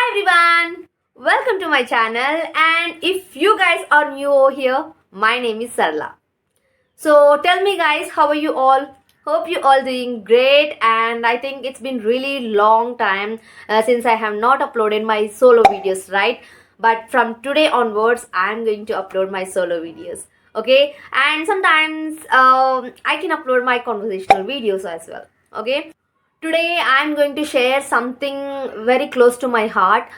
everyone, welcome to my channel, and if you guys are new over here, my name is Sarla. So tell me guys, how are you all? Hope you all doing great, and I think it's been really long time since I have not uploaded my solo videos, right? But from today onwards, I'm going to upload my solo videos. Okay, and sometimes I can upload my conversational videos as well. Okay, today I'm going to share something very close to my heart,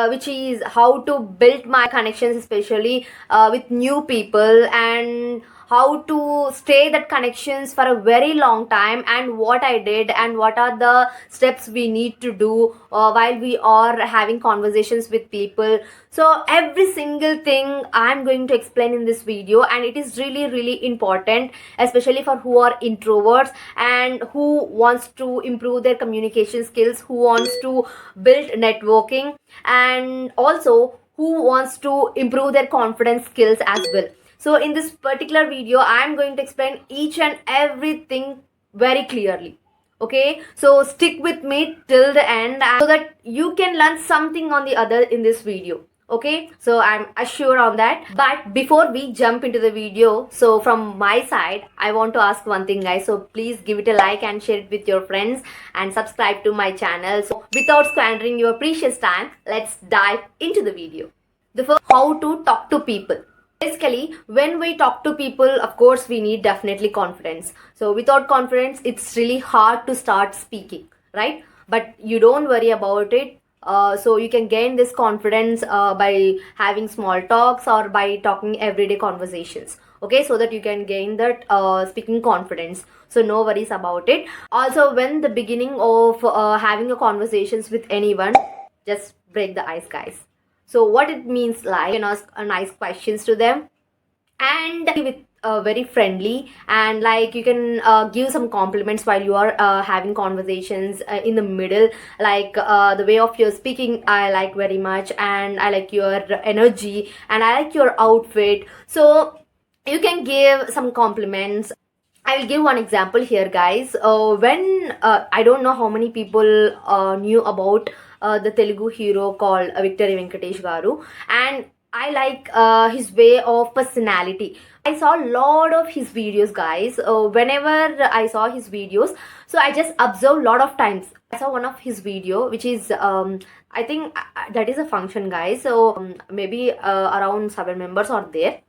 which is how to build my connections, especially with new people, and how to stay that connections for a very long time, and what I did and what are the steps we need to do while we are having conversations with people. So every single thing I'm going to explain in this video, and it is really important, especially for who are introverts and who wants to improve their communication skills, who wants to build networking, and also who wants to improve their confidence skills as well. So in this particular video, I am going to explain each and everything very clearly. Okay, so stick with me till the end so that you can learn something on the other in this video. Okay, so I'm assured on that. But before we jump into the video, so from my side, I want to ask one thing, guys. So please give it a like and share it with your friends and subscribe to my channel. So without squandering your precious time, let's dive into the video. The first, how to talk to people. Basically, when we talk to people, of course, we need definitely confidence. So without confidence, it's really hard to start speaking, right? But you don't worry about it. So you can gain this confidence by having small talks or by talking everyday conversations. Okay, so that you can gain that speaking confidence. So no worries about it. Also, when the beginning of having a conversations with anyone, just break the ice, guys. So what it means, like, you can ask nice questions to them, and with very friendly, and like you can give some compliments while you are having conversations in the middle, like the way of your speaking I like very much, and I like your energy, and I like your outfit. So you can give some compliments. I will give one example here, guys. When I don't know how many people knew about the Telugu hero called Victory Venkatesh Garu, and I like his way of personality. I saw a lot of his videos, guys. Whenever I saw his videos, so I just observed a lot of times. I saw one of his video, which is I think that is a function, guys. So maybe around 7 members are there.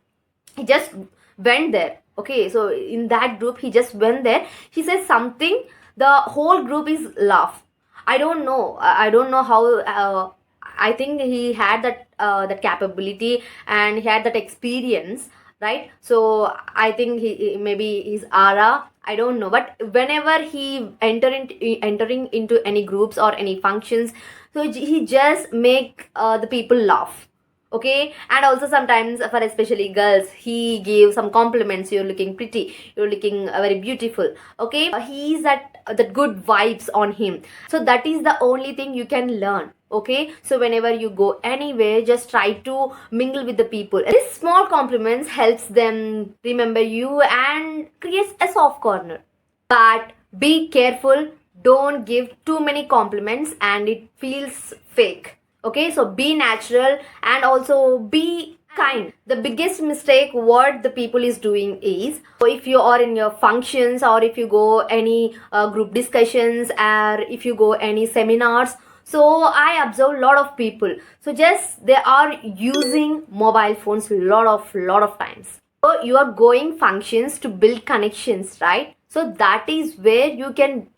He just went there. Okay, so in that group, he just went there. He says something. The whole group is laugh. I don't know. I don't know how. I think he had that capability, and he had that experience, right? So I think he maybe his aura. I don't know, but whenever he entering into any groups or any functions, so he just make the people laugh. Okay, and also sometimes for especially girls, he gave some compliments. You're looking pretty, you're looking very beautiful. Okay, he's that good vibes on him. So that is the only thing you can learn. Okay, so whenever you go anywhere, just try to mingle with the people. This small compliments helps them remember you and creates a soft corner. But be careful, don't give too many compliments and it feels fake. Okay, so be natural and also be kind. The biggest mistake what the people is doing is, so if you are in your functions, or if you go any group discussions, or if you go any seminars, so I observe a lot of people, so just they are using mobile phones lot of times. So you are going functions to build connections, right? So that is where you can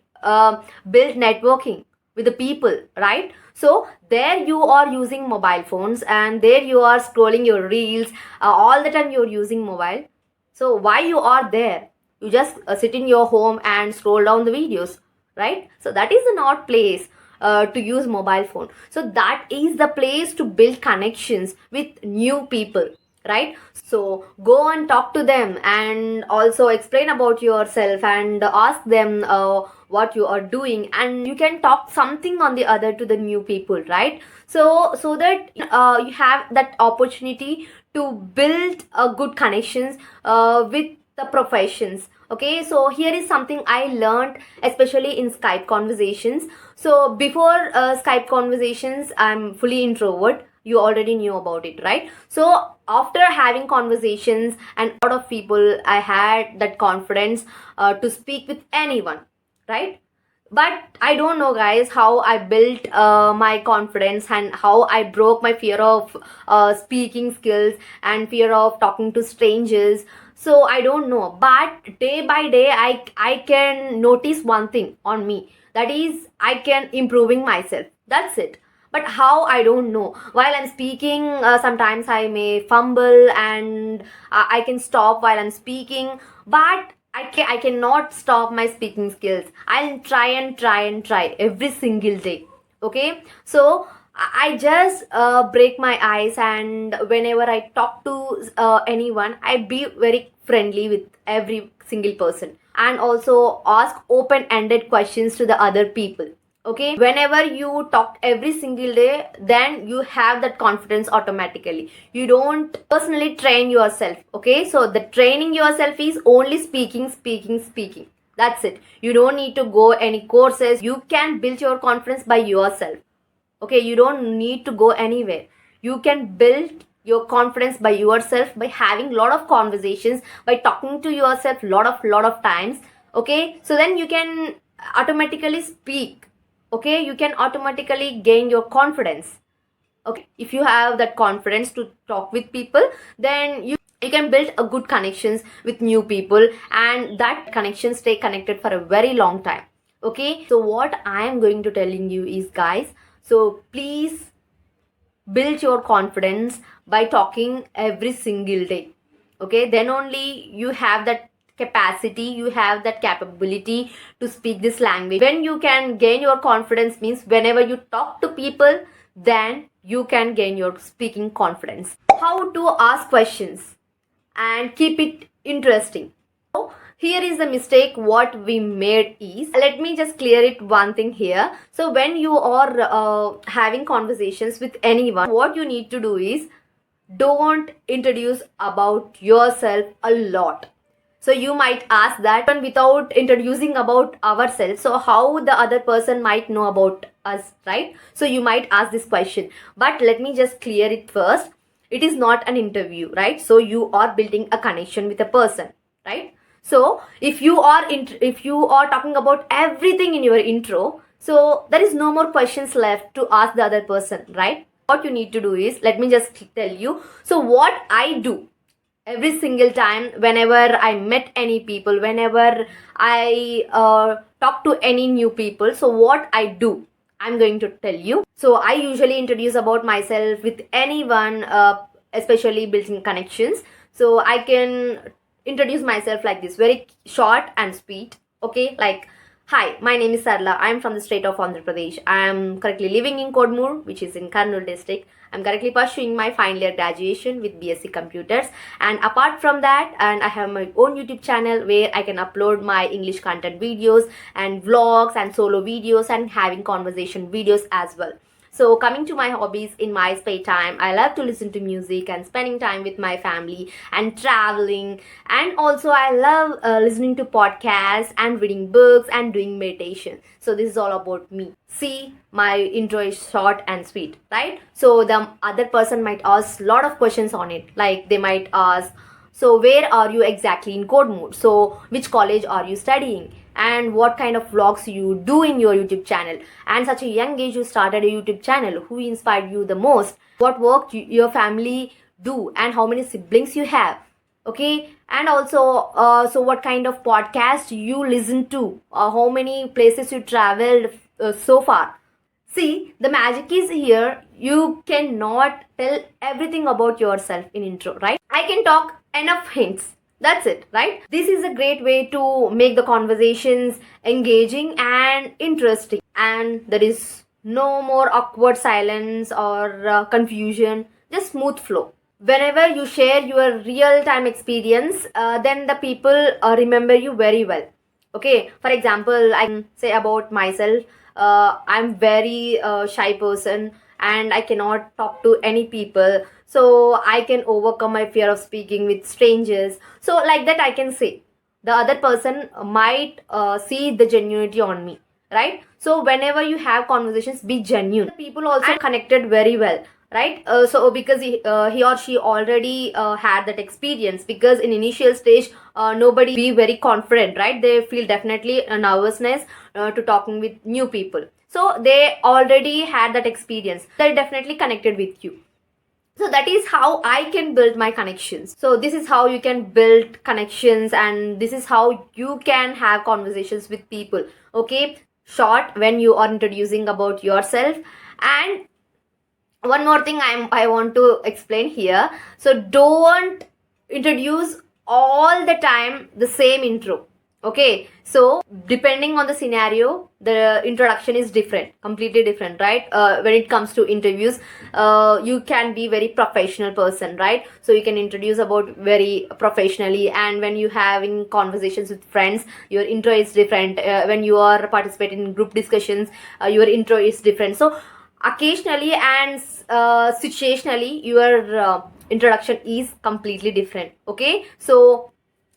build networking with the people, right? So there you are using mobile phones, and there you are scrolling your reels, all the time you're using mobile. So why you are there? You just sit in your home and scroll down the videos, right? So that is not place to use mobile phone. So that is the place to build connections with new people, right? So go and talk to them, and also explain about yourself, and ask them what you are doing, and you can talk something on the other to the new people, right? So that you have that opportunity to build good connections with the professions. Okay, so here is something I learned, especially in Skype conversations. So before Skype conversations, I'm fully introvert. You already knew about it, right? So after having conversations and a lot of people, I had that confidence to speak with anyone, right? But I don't know, guys, how I built my confidence and how I broke my fear of speaking skills and fear of talking to strangers. So I don't know, but day by day I can notice one thing on me, that is I can improving myself. That's it. But how, I don't know. While I'm speaking, sometimes I may fumble and I can stop while I'm speaking, but I cannot stop my speaking skills. I'll try and try and try every single day. Okay, so I just break my eyes, and whenever I talk to anyone, I be very friendly with every single person, and also ask open-ended questions to the other people. Okay, whenever you talk every single day, then you have that confidence automatically. You don't personally train yourself. Okay, so the training yourself is only speaking, speaking, speaking. That's it. You don't need to go any courses. You can build your confidence by yourself. Okay, you don't need to go anywhere. You can build your confidence by yourself by having lot of conversations, by talking to yourself lot of times. Okay, so then you can automatically speak. Okay, you can automatically gain your confidence. Okay, if you have that confidence to talk with people, then you can build a good connections with new people, and that connection stay connected for a very long time. Okay, so what I am going to telling you is, guys, so please build your confidence by talking every single day. Okay, then only you have that capacity, you have that capability to speak this language. When you can gain your confidence means whenever you talk to people, then you can gain your speaking confidence. How to ask questions and keep it interesting. Here is the mistake what we made is, let me just clear it one thing here. So when you are having conversations with anyone, what you need to do is, don't introduce about yourself a lot. So you might ask that, and without introducing about ourselves, so how the other person might know about us, right? So you might ask this question, but let me just clear it first. It is not an interview, right? So you are building a connection with a person, right? So if you are talking about everything in your intro, so there is no more questions left to ask the other person, right? What you need to do is, let me just tell you. So what I do every single time whenever I met any people, whenever I talk to any new people, so what I do, I'm going to tell you. So I usually introduce about myself with anyone, especially building connections. So I can introduce myself like this, very short and sweet. Okay, like, hi, my name is Sarla. I'm from the state of Andhra Pradesh. I'm currently living in Kodmur, which is in Kurnool district. I'm currently pursuing my final year graduation with BSc Computers. And apart from that, and I have my own YouTube channel where I can upload my English content videos and vlogs and solo videos and having conversation videos as well. So coming to my hobbies in my spare time, I love to listen to music and spending time with my family and traveling. And also I love listening to podcasts and reading books and doing meditation. So this is all about me. See, my intro is short and sweet, right? So the other person might ask a lot of questions on it. Like they might ask, so where are you exactly in Kodmur? So which college are you studying? And what kind of vlogs you do in your YouTube channel? And such a young age you started a YouTube channel. Who inspired you the most? What work your family do? And how many siblings you have? Okay, and also so what kind of podcast you listen to? How many places you traveled so far? See, the magic is here. You cannot tell everything about yourself in intro, right? I can talk enough hints. That's it, right? This is a great way to make the conversations engaging and interesting. And there is no more awkward silence or confusion, just smooth flow. Whenever you share your real time experience, then the people remember you very well. Okay, for example, I can say about myself, I'm very shy person and I cannot talk to any people, so I can overcome my fear of speaking with strangers. So like that I can say, the other person might see the genuinity on me, right? So whenever you have conversations, be genuine. People also connected very well, right? So because he or she already had that experience, because in initial stage nobody be very confident, right? They feel definitely a nervousness to talking with new people, so they already had that experience. They definitely connected with you. So that is how I can build my connections. So this is how you can build connections, and this is how you can have conversations with people. Okay, short when you are introducing about yourself. And one more thing I want to explain here. So don't introduce all the time the same intro. Okay, so depending on the scenario, the introduction is different, completely different, right? When it comes to interviews, you can be very professional person, right? So you can introduce about very professionally. And when you having conversations with friends, your intro is different. When you are participating in group discussions, your intro is different. So occasionally and situationally, your introduction is completely different. Okay, so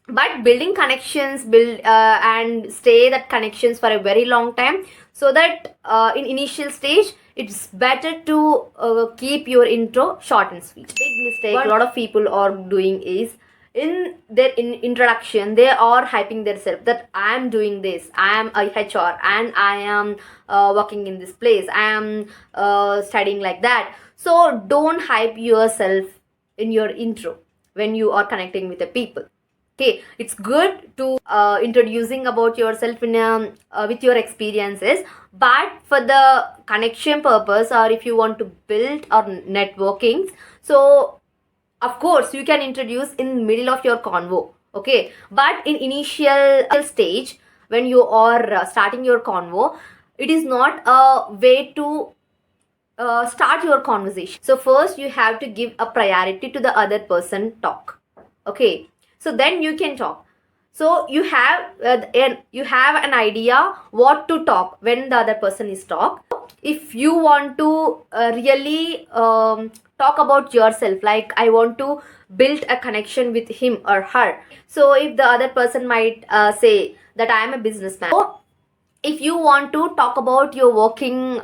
but building connections, build and stay that connections for a very long time, so that in initial stage it's better to keep your intro short and sweet. Big mistake what a lot of people are doing is, in their introduction they are hyping themselves that I am doing this, I am a HR, and I am working in this place, I am studying like that. So don't hype yourself in your intro when you are connecting with the people. Okay, it's good to introducing about yourself in with your experiences, but for the connection purpose, or if you want to build or networking, so of course you can introduce in middle of your convo. Okay, but in initial stage, when you are starting your convo, it is not a way to start your conversation. So first you have to give a priority to the other person talk. Okay, so then you can talk. So you have an idea what to talk when the other person is talk. If you want to really talk about yourself, like I want to build a connection with him or her. So if the other person might say that I am a businessman, so if you want to talk about your working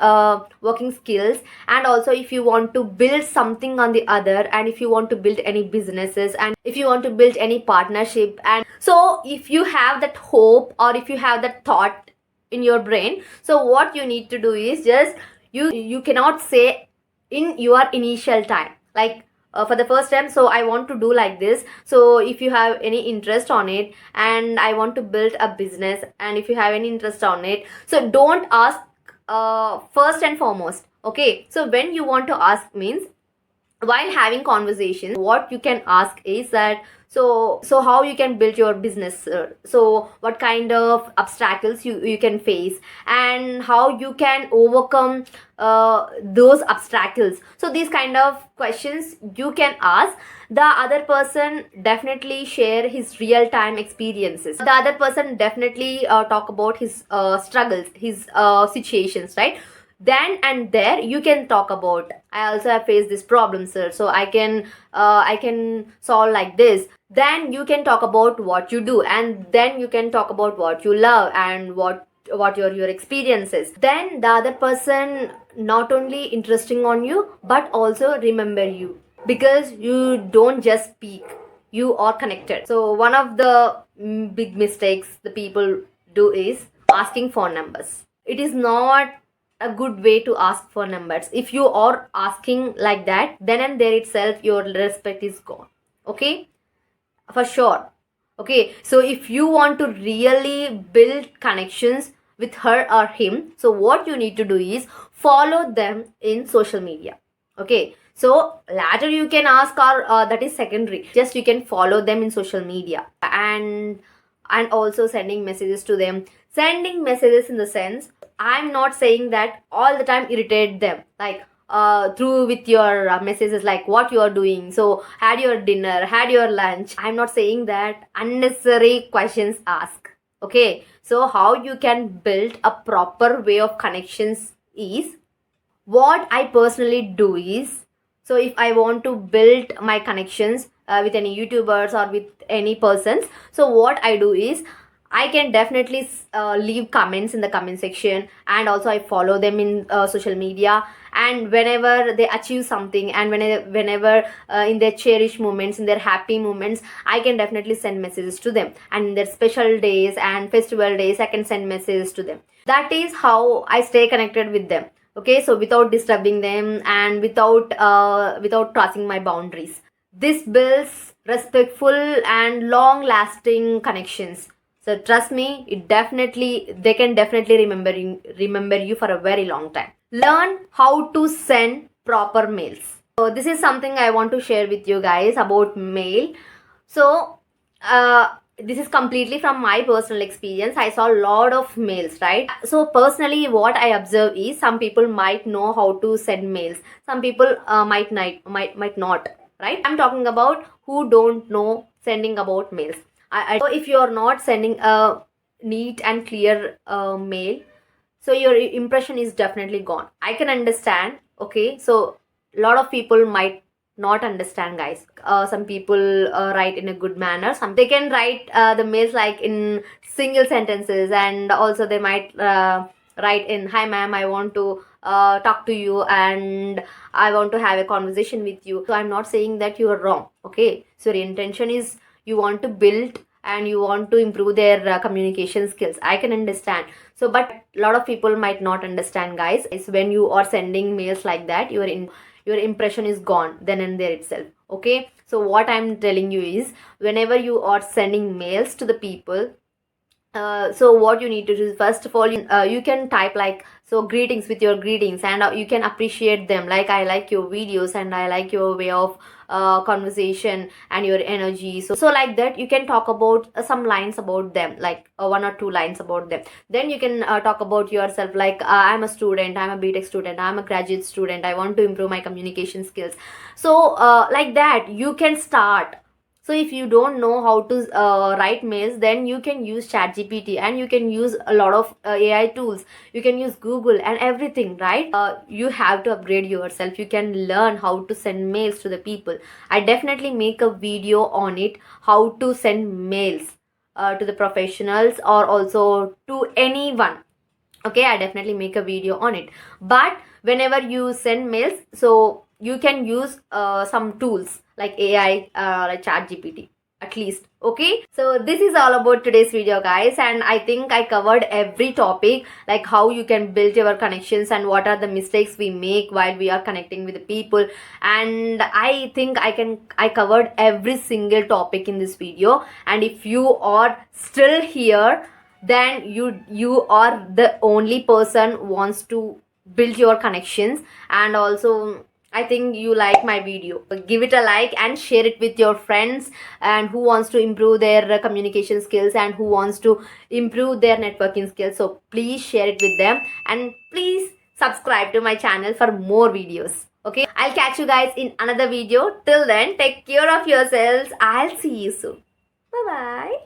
skills, and also if you want to build something on the other, and if you want to build any businesses, and if you want to build any partnership, and so if you have that hope, or if you have that thought in your brain, so what you need to do is just you cannot say in your initial time, like for the first time, so I want to do like this, so if you have any interest on it, and I want to build a business, and if you have any interest on it, so don't ask first and foremost. Okay, so when you want to ask means, while having conversations, what you can ask is that, so how you can build your business, so what kind of obstacles you can face, and how you can overcome those obstacles. So these kind of questions you can ask. The other person definitely share his real time experiences. The other person definitely talk about his struggles, his situations, right? Then and there you can talk about, I also have faced this problem, sir, so I can solve like this. Then you can talk about what you do, and then you can talk about what you love, and what your experiences. Then the other person not only interesting on you, but also remember you, because you don't just speak, you are connected. So one of the big mistakes the people do is asking for numbers. It is not a good way to ask for numbers. If you are asking like that, then and there itself your respect is gone. Okay, for sure. Okay, so if you want to really build connections with her or him, so what you need to do is follow them in social media. Okay, so later you can ask, or that is secondary, just you can follow them in social media, and also sending messages to them. Sending messages in the sense, I'm not saying that all the time irritate them, like through with your messages, like what you are doing, so had your dinner, had your lunch. I'm not saying that. Unnecessary questions ask. Okay, so how you can build a proper way of connections is, what I personally do is, so if I want to build my connections, with any YouTubers or with any persons. So what I do is I can definitely leave comments in the comment section, and also I follow them in social media. And whenever they achieve something, and whenever in their cherished moments, in their happy moments, I can definitely send messages to them. And in their special days and festival days, I can send messages to them. That is how I stay connected with them. Okay, so without disturbing them and without crossing my boundaries. This builds respectful and long lasting connections. So trust me, they can definitely remember you for a very long time. Learn how to send proper mails. So this is something I want to share with you guys about mail. So this is completely from my personal experience. I saw a lot of mails, right? So personally, what I observe is some people might know how to send mails. Some people might not, right? I'm talking about who don't know sending about mails. So if you are not sending a neat and clear mail, so your impression is definitely gone. I can understand. Okay, so a lot of people might not understand, guys. Some people write in a good manner. Some they can write the mails like in single sentences, and also they might write in, "Hi ma'am, I want to talk to you, and I want to have a conversation with you." So I'm not saying that you are wrong. Okay, so your intention is you want to build and you want to improve their communication skills. I can understand. So but a lot of people might not understand, guys. It's when you are sending mails like that, your impression is gone then and there itself. Okay, so what I'm telling you is, whenever you are sending mails to the people, so what you need to do is, first of all, you can type like, so greetings with your greetings, and you can appreciate them, like, I like your videos and I like your way of conversation and your energy. So like that you can talk about some lines about them, like one or two lines about them. Then you can talk about yourself, like, I'm a student, I'm a BTech student, I'm a graduate student, I want to improve my communication skills. So like that you can start. So if you don't know how to write mails, then you can use ChatGPT, and you can use a lot of AI tools. You can use Google and everything, right? You have to upgrade yourself. You can learn how to send mails to the people. I definitely make a video on it, how to send mails to the professionals or also to anyone. Okay, I definitely make a video on it. But whenever you send mails, so you can use some tools like AI, like ChatGPT at least. Okay, so this is all about today's video, guys, and I think I covered every topic, like how you can build your connections and what are the mistakes we make while we are connecting with the people. And I think I covered every single topic in this video. And if you are still here, then you are the only person who wants to build your connections. And also I think you like my video. Give it a like and share it with your friends, and who wants to improve their communication skills and who wants to improve their networking skills. So please share it with them, and please subscribe to my channel for more videos. Okay, I'll catch you guys in another video. Till then, take care of yourselves. I'll see you soon. Bye bye.